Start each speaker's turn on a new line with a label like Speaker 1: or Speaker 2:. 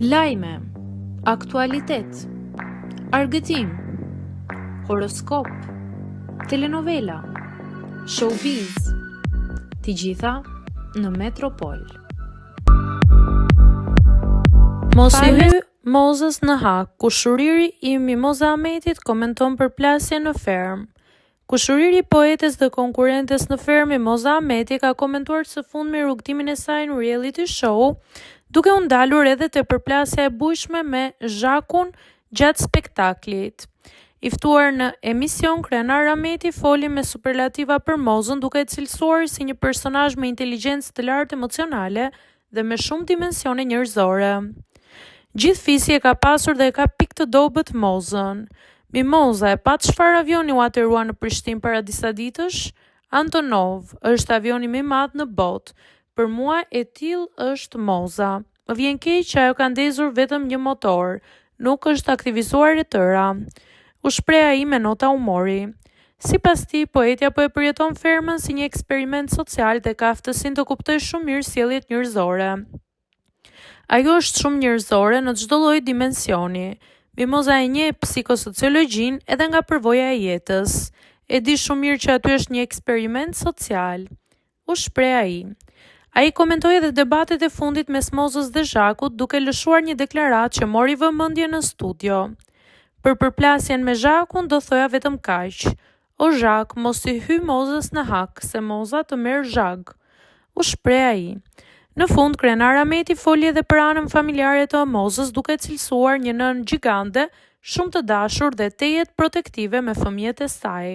Speaker 1: Lajme, aktualitet, argëtim, horoskop, telenovela, showbiz, të gjitha në Metropol.
Speaker 2: Mos i hy mozës në hak, kushuriri i Mimoza Ahmetit komenton përplasje në ferm. Kushuriri i poetes dhe konkurrentes në ferm Mimoza Ahmeti ka komentuar së fundmi rrugtimin e saj në reality show, duke u ndalur edhe te përplasja e bujshme me zhakun gjatë spektaklit. I ftuar në emision, krenar Ahmeti foli me superlativa për mozën, duke e cilësuar si një personazh me inteligjencë të lartë emocionale dhe me shumë dimensione njerëzore. Gjithë fisi e ka pasur dhe e ka pikë të dobët mozën. Mimoza e pa çfarë avioni u aterua në Prishtinë para disa ditësh? Antonov është avioni më i madh në botë. Për mua e tillë është moza. Më vjen keq që ajo ka ndezur vetëm një motor, nuk është aktivizuar e tëra. U shpreh ai me nota humori. Sipas tij, poetja po e përjeton fermën si një eksperiment social dhe ka aftësinë të kuptojë shumë mirë sjelljet njerëzore. Ajo është shumë njerëzore në çdo lloj dimensioni. Mimoza e njeh psikosociologjinë edhe nga përvoja e jetës. E di shumë mirë që aty është një eksperiment social. U shpreh ai. Ai komentoi edhe debatet e fundit mes Mozës dhe Zhakut, duke lëshuar një deklaratë që mori vëmendje në studio. Për përplasjen me Zhakun do thoja vetëm kaq: O Zhak, mos i hy Mozës në hak, se Moza të merr zhag. U shpreh ai. Në fund, krenar Ahmeti foli edhe për anën familjare të Mozës, duke cilësuar një nënë gjigande, shumë të dashur dhe tejet protektive me fëmijët e saj.